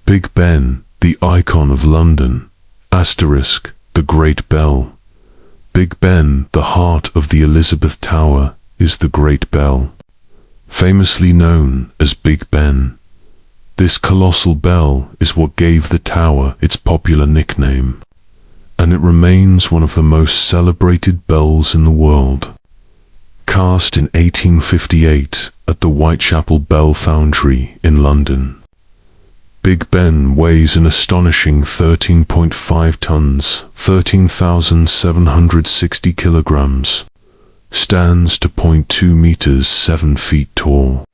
Big Ben, the icon of London. Asterisk, the Great Bell. Big Ben, the heart of the Elizabeth Tower, is the Great Bell. Famously known as Big Ben, this colossal bell is what gave the tower its popular nickname, and it remains one of the most celebrated bells in the world. Cast in 1858 at the Whitechapel Bell Foundry in London, Big Ben weighs an astonishing 13.5 tons, 13,760 kilograms, stands to 0.2 meters 7 feet tall,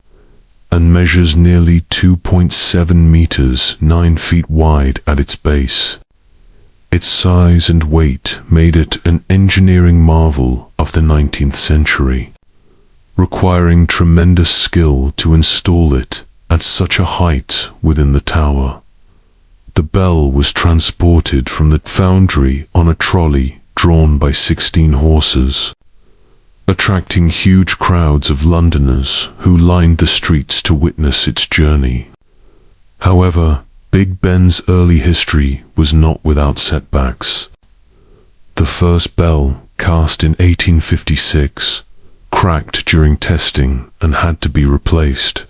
and measures nearly 2.7 meters 9 feet wide at its base. Its size and weight made it an engineering marvel of the 19th century, requiring tremendous skill to install it at such a height within the tower. The bell was transported from the foundry on a trolley drawn by 16 horses, attracting huge crowds of Londoners who lined the streets to witness its journey. However, Big Ben's early history was not without setbacks. The first bell, cast in 1856, cracked during testing and had to be replaced.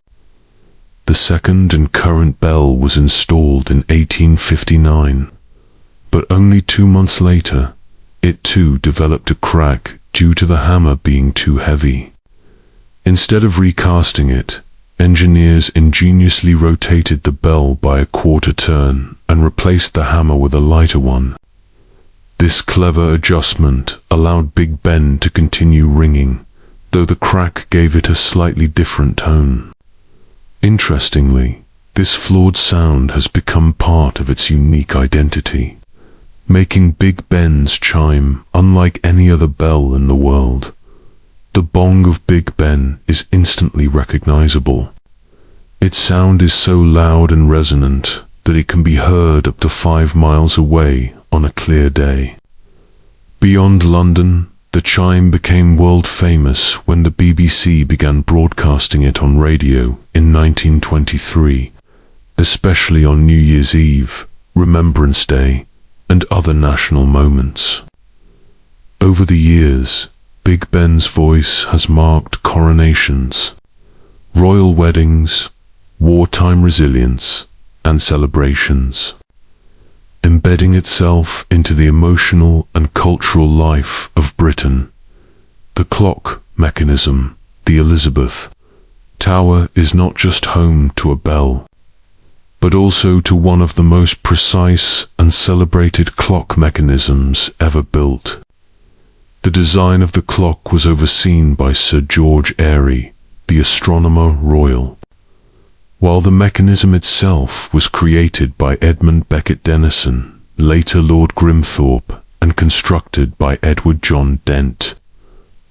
The second and current bell was installed in 1859, but only 2 months later, it too developed a crack due to the hammer being too heavy. Instead of recasting it, engineers ingeniously rotated the bell by a quarter turn and replaced the hammer with a lighter one. This clever adjustment allowed Big Ben to continue ringing, though the crack gave it a slightly different tone. Interestingly, this flawed sound has become part of its unique identity, making Big Ben's chime unlike any other bell in the world. The bong of Big Ben is instantly recognizable. Its sound is so loud and resonant that it can be heard up to 5 miles away on a clear day. Beyond London, the chime became world famous when the BBC began broadcasting it on radio in 1923, especially on New Year's Eve, Remembrance Day, and other national moments. Over the years, Big Ben's voice has marked coronations, royal weddings, wartime resilience, and celebrations, embedding itself into the emotional and cultural life of Britain. The clock mechanism, the Elizabeth Tower, is not just home to a bell, but also to one of the most precise and celebrated clock mechanisms ever built. The design of the clock was overseen by Sir George Airy, the Astronomer Royal, while the mechanism itself was created by Edmund Beckett Denison, later Lord Grimthorpe, and constructed by Edward John Dent,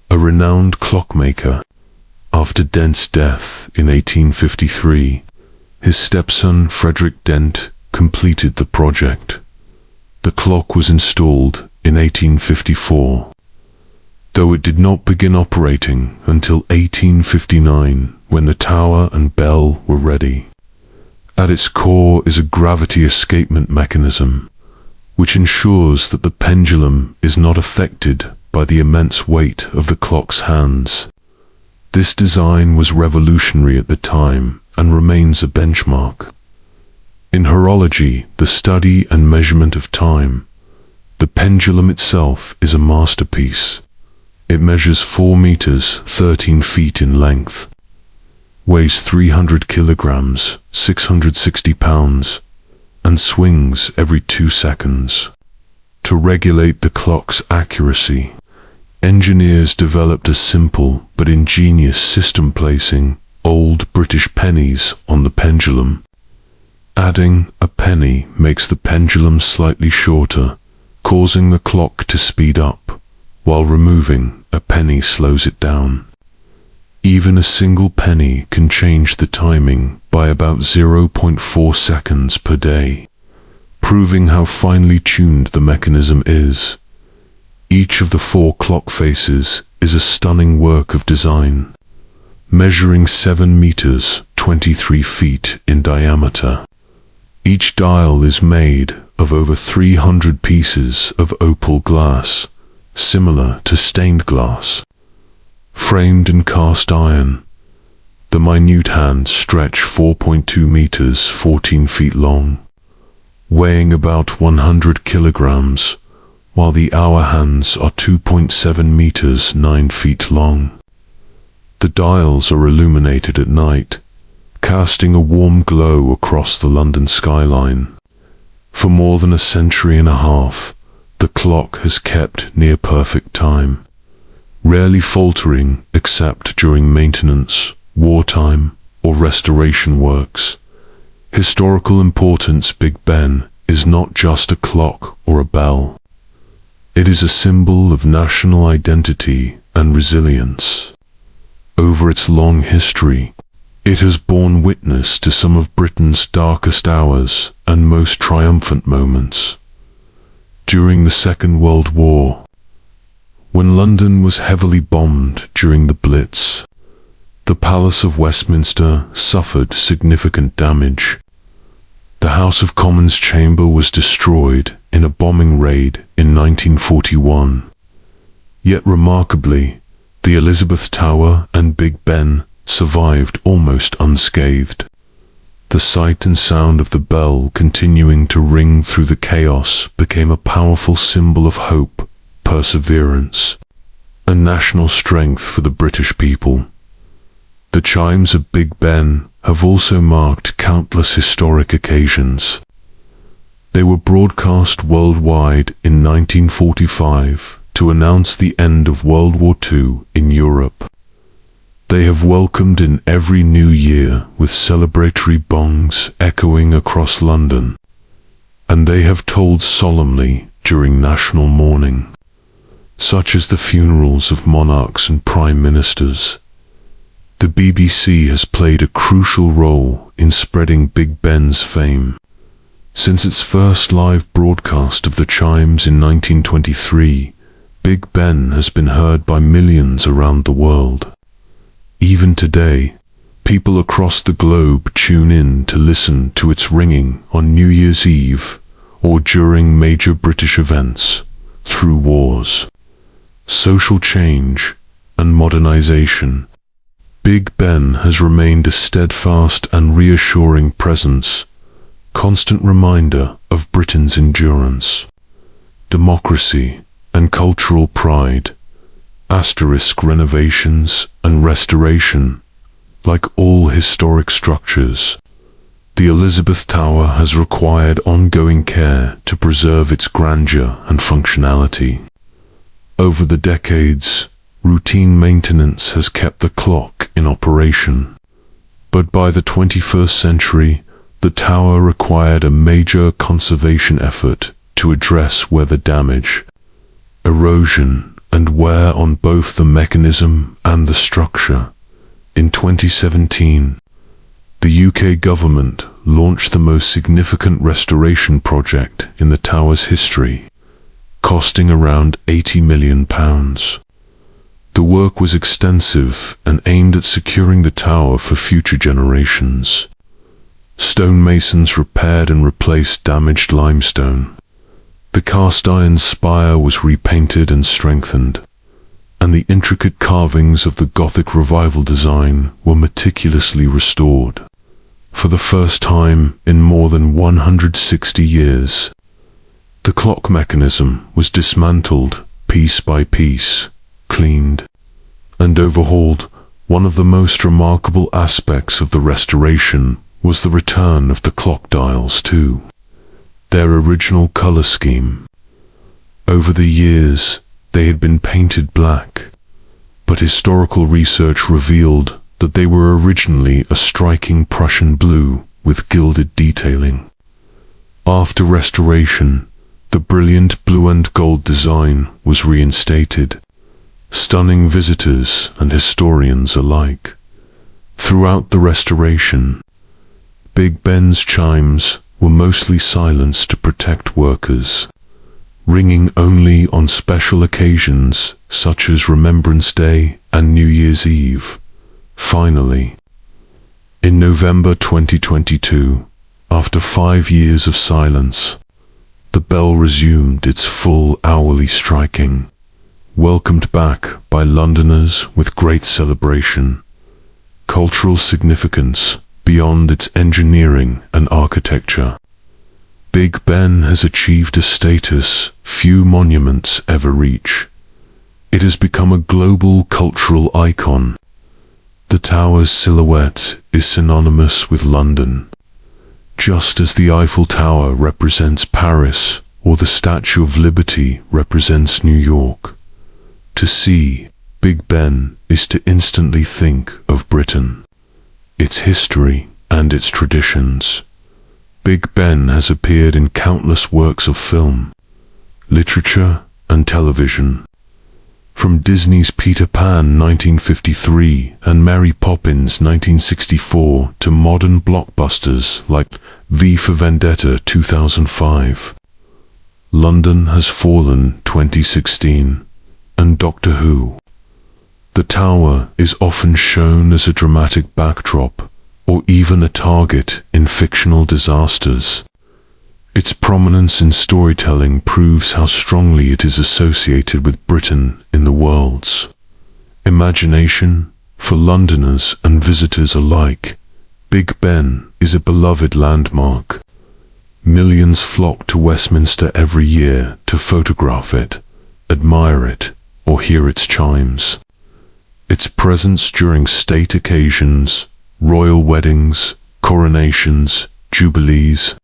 a renowned clockmaker. After Dent's death in 1853, his stepson Frederick Dent completed the project. The clock was installed in 1854, though it did not begin operating until 1859, when the tower and bell were ready. At its core is a gravity escapement mechanism, which ensures that the pendulum is not affected by the immense weight of the clock's hands. This design was revolutionary at the time and remains a benchmark. In horology, the study and measurement of time, the pendulum itself is a masterpiece. It measures 4 meters 13 feet in length, weighs 300 kilograms 660 pounds, and swings every 2 seconds. To regulate the clock's accuracy, engineers developed a simple but ingenious system, placing old British pennies on the pendulum. Adding a penny makes the pendulum slightly shorter, causing the clock to speed up, while removing a penny slows it down. Even a single penny can change the timing by about 0.4 seconds per day, proving how finely tuned the mechanism is. Each of the 4 clock faces is a stunning work of design, measuring 7 meters 23 feet in diameter. Each dial is made of over 300 pieces of opal glass, similar to stained glass. Framed in cast iron, the minute hands stretch 4.2 meters, 14 feet long, weighing about 100 kilograms, while the hour hands are 2.7 meters, 9 feet long. The dials are illuminated at night, casting a warm glow across the London skyline. For more than a century and a half, the clock has kept near perfect time, rarely faltering except during maintenance, wartime, or restoration works. Historical importance Big Ben is not just a clock or a bell. It is a symbol of national identity and resilience. Over its long history, it has borne witness to some of Britain's darkest hours and most triumphant moments. During the Second World War, when London was heavily bombed during the Blitz, the Palace of Westminster suffered significant damage. The House of Commons chamber was destroyed in a bombing raid in 1941. Yet remarkably, the Elizabeth Tower and Big Ben survived almost unscathed. The sight and sound of the bell continuing to ring through the chaos became a powerful symbol of hope, perseverance, and national strength for the British people. The chimes of Big Ben have also marked countless historic occasions. They were broadcast worldwide in 1945 to announce the end of World War II in Europe. They have welcomed in every new year with celebratory bongs echoing across London, and they have tolled solemnly during national mourning, such as the funerals of monarchs and prime ministers. The BBC has played a crucial role in spreading Big Ben's fame. Since its first live broadcast of the chimes in 1923, Big Ben has been heard by millions around the world. Even today, people across the globe tune in to listen to its ringing on New Year's Eve or during major British events. Through wars, social change, and modernization, Big Ben has remained a steadfast and reassuring presence, constant reminder of Britain's endurance, democracy, and cultural pride. Renovations and restoration. Like all historic structures, the Elizabeth Tower has required ongoing care to preserve its grandeur and functionality. Over the decades, routine maintenance has kept the clock in operation. But by the 21st century, the tower required a major conservation effort to address weather damage, erosion, and wear on both the mechanism and the structure. In 2017, the UK government launched the most significant restoration project in the tower's history, costing around £80 million. The work was extensive and aimed at securing the tower for future generations. Stonemasons repaired and replaced damaged limestone. The cast iron spire was repainted and strengthened, and the intricate carvings of the Gothic revival design were meticulously restored. For the first time in more than 160 years, the clock mechanism was dismantled piece by piece, cleaned, and overhauled. One of the most remarkable aspects of the restoration was the return of the clock dials to their original color scheme. Over the years, they had been painted black, but historical research revealed that they were originally a striking Prussian blue with gilded detailing. After restoration, the brilliant blue and gold design was reinstated, stunning visitors and historians alike. Throughout the restoration, Big Ben's chimes were mostly silenced to protect workers, ringing only on special occasions such as Remembrance Day and New Year's Eve. Finally, in November 2022, After 5 years of silence, the bell resumed its full hourly striking, welcomed back by Londoners with great celebration. Cultural significance beyond its engineering and architecture. Big Ben has achieved a status few monuments ever reach. It has become a global cultural icon. The tower's silhouette is synonymous with London, just as the Eiffel Tower represents Paris or the Statue of Liberty represents New York. To see Big Ben is to instantly think of Britain, its history and its traditions. Big Ben has appeared in countless works of film, literature and television. From Disney's Peter Pan 1953 and Mary Poppins 1964 to modern blockbusters like V for Vendetta 2005. London Has Fallen 2016 and Doctor Who. The tower is often shown as a dramatic backdrop or even a target in fictional disasters. Its prominence in storytelling proves how strongly it is associated with Britain in the world's imagination. For Londoners and visitors alike, Big Ben is a beloved landmark. Millions flock to Westminster every year to photograph it, admire it, or hear its chimes. Its presence during state occasions, royal weddings, coronations, jubilees,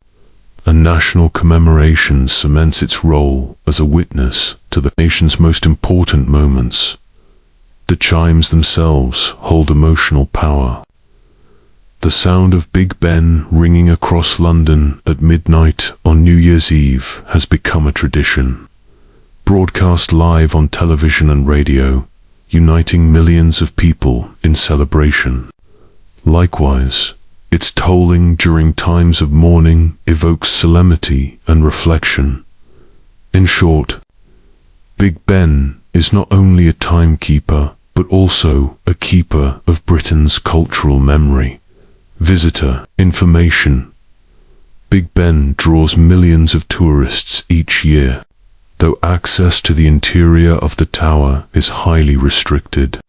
and national commemorations cements its role as a witness to the nation's most important moments. The chimes themselves hold emotional power. The sound of Big Ben ringing across London at midnight on New Year's Eve has become a tradition. Broadcast live on television and radio, uniting millions of people in celebration. Likewise, its tolling during times of mourning evokes solemnity and reflection. In short, Big Ben is not only a timekeeper, but also a keeper of Britain's cultural memory. Visitor information. Big Ben draws millions of tourists each year, though access to the interior of the tower is highly restricted.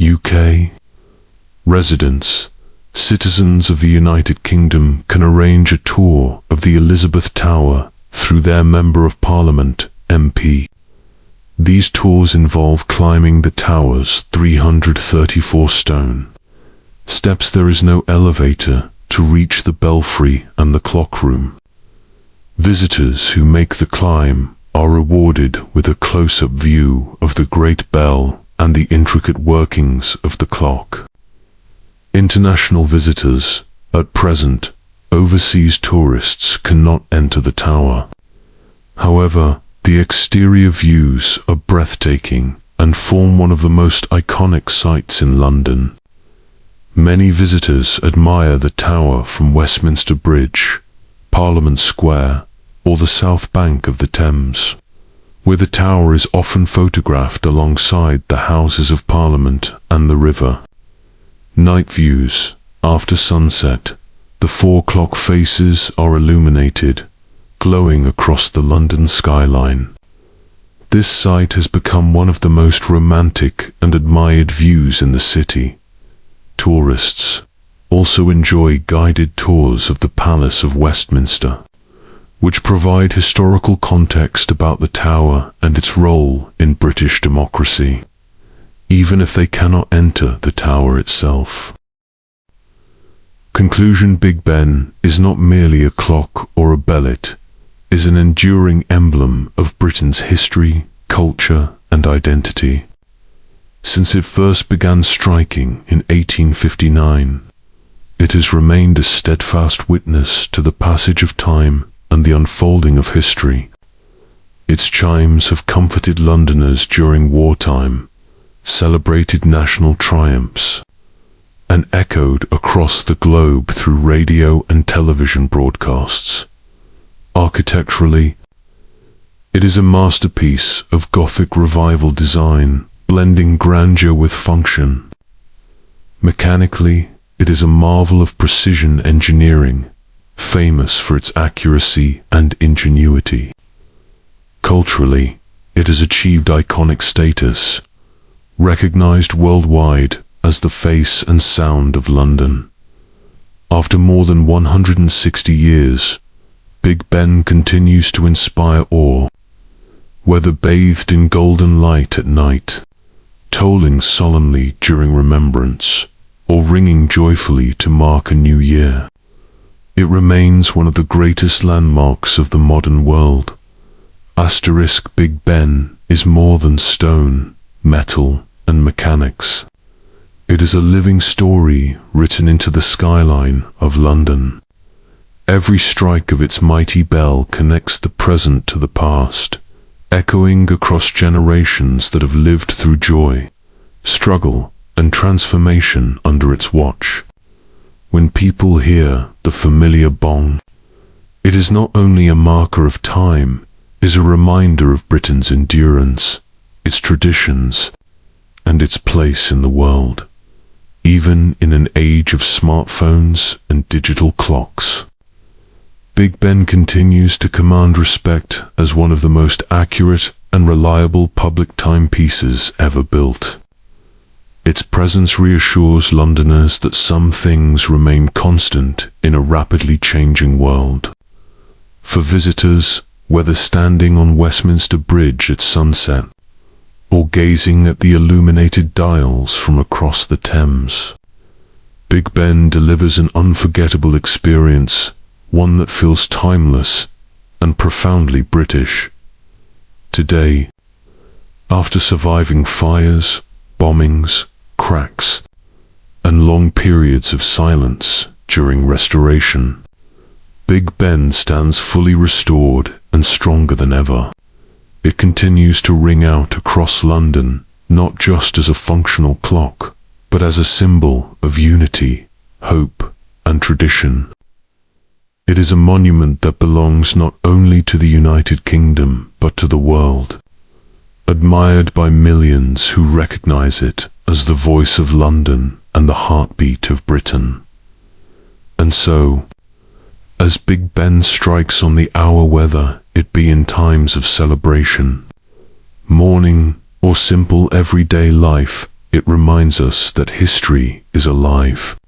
UK residents, citizens of the United Kingdom can arrange a tour of the Elizabeth Tower through their Member of Parliament, MP. These tours involve climbing the tower's 334 stone steps. There is no elevator to reach the belfry and the clock room. Visitors who make the climb are rewarded with a close-up view of the Great Bell and the intricate workings of the clock. International visitors, at present, overseas tourists cannot enter the tower. However, the exterior views are breathtaking and form one of the most iconic sights in London. Many visitors admire the tower from Westminster Bridge, Parliament Square, or the south bank of the Thames, where the tower is often photographed alongside the Houses of Parliament and the river. Night views. After sunset, the 4 clock faces are illuminated, glowing across the London skyline. This sight has become one of the most romantic and admired views in the city. Tourists also enjoy guided tours of the Palace of Westminster, which provide historical context about the tower and its role in British democracy, even if they cannot enter the tower itself. Conclusion. Big Ben is not merely a clock or a bell, it is an enduring emblem of Britain's history, culture, and identity. Since it first began striking in 1859, it has remained a steadfast witness to the passage of time and the unfolding of history. Its chimes have comforted Londoners during wartime, celebrated national triumphs, and echoed across the globe through radio and television broadcasts. Architecturally, it is a masterpiece of Gothic revival design, blending grandeur with function. Mechanically, it is a marvel of precision engineering, famous for its accuracy and ingenuity. Culturally, it has achieved iconic status, recognized worldwide as the face and sound of London. After more than 160 years, Big Ben continues to inspire awe, whether bathed in golden light at night, tolling solemnly during remembrance, or ringing joyfully to mark a new year. It remains one of the greatest landmarks of the modern world. Big Ben is more than stone, metal, and mechanics. It is a living story written into the skyline of London. Every strike of its mighty bell connects the present to the past, echoing across generations that have lived through joy, struggle, and transformation under its watch. When people hear the familiar bong, it is not only a marker of time, it is a reminder of Britain's endurance, its traditions, and its place in the world, even in an age of smartphones and digital clocks. Big Ben continues to command respect as one of the most accurate and reliable public timepieces ever built. Its presence reassures Londoners that some things remain constant in a rapidly changing world. For visitors, whether standing on Westminster Bridge at sunset, or gazing at the illuminated dials from across the Thames, Big Ben delivers an unforgettable experience, one that feels timeless and profoundly British. Today, after surviving fires, bombings, cracks, and long periods of silence during restoration, Big Ben stands fully restored and stronger than ever. It continues to ring out across London, not just as a functional clock, but as a symbol of unity, hope, and tradition. It is a monument that belongs not only to the United Kingdom, but to the world, admired by millions who recognize it as the voice of London and the heartbeat of Britain. And so, as Big Ben strikes on the hour, whether it be in times of celebration, mourning, or simple everyday life, it reminds us that history is alive,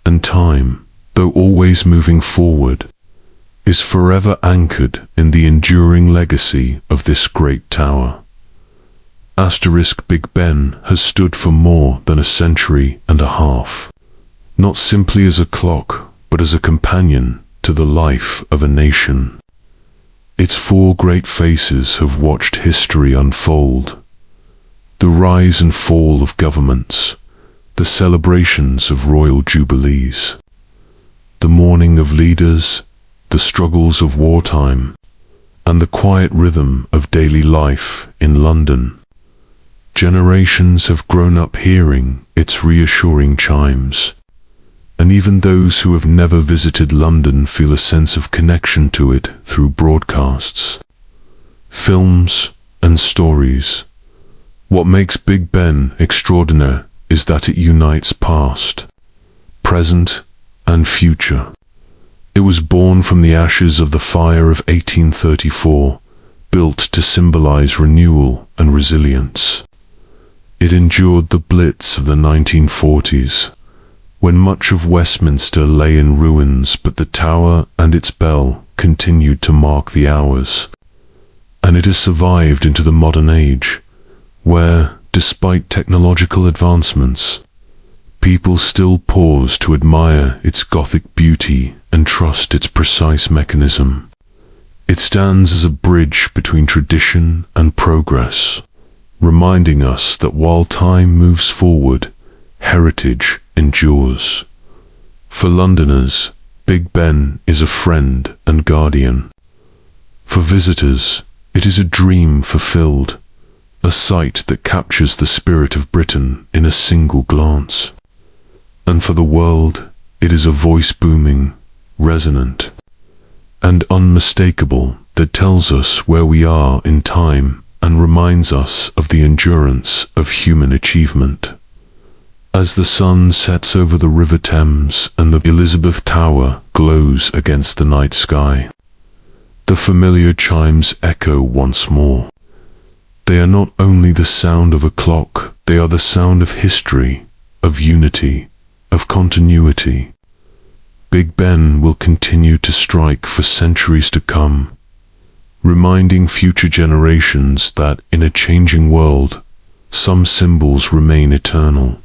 and time, though always moving forward, is forever anchored in the enduring legacy of this great tower. Big Ben has stood for more than a century and a half, not simply as a clock, but as a companion to the life of a nation. Its four great faces have watched history unfold: the rise and fall of governments, the celebrations of royal jubilees, the mourning of leaders, the struggles of wartime, and the quiet rhythm of daily life in London. Generations have grown up hearing its reassuring chimes, and even those who have never visited London feel a sense of connection to it through broadcasts, films, and stories. What makes Big Ben extraordinary is that it unites past, present, and future. It was born from the ashes of the fire of 1834, built to symbolize renewal and resilience. It endured the Blitz of the 1940s, when much of Westminster lay in ruins, but the tower and its bell continued to mark the hours. And it has survived into the modern age, where, despite technological advancements, people still pause to admire its Gothic beauty and trust its precise mechanism. It stands as a bridge between tradition and progress, reminding us that while time moves forward, heritage endures. For Londoners, Big Ben is a friend and guardian. For visitors, it is a dream fulfilled, a sight that captures the spirit of Britain in a single glance. And for the world, it is a voice booming, resonant, and unmistakable that tells us where we are in time and reminds us of the endurance of human achievement. As the sun sets over the River Thames and the Elizabeth Tower glows against the night sky, the familiar chimes echo once more. They are not only the sound of a clock, they are the sound of history, of unity, of continuity. Big Ben will continue to strike for centuries to come, reminding future generations that in a changing world, some symbols remain eternal.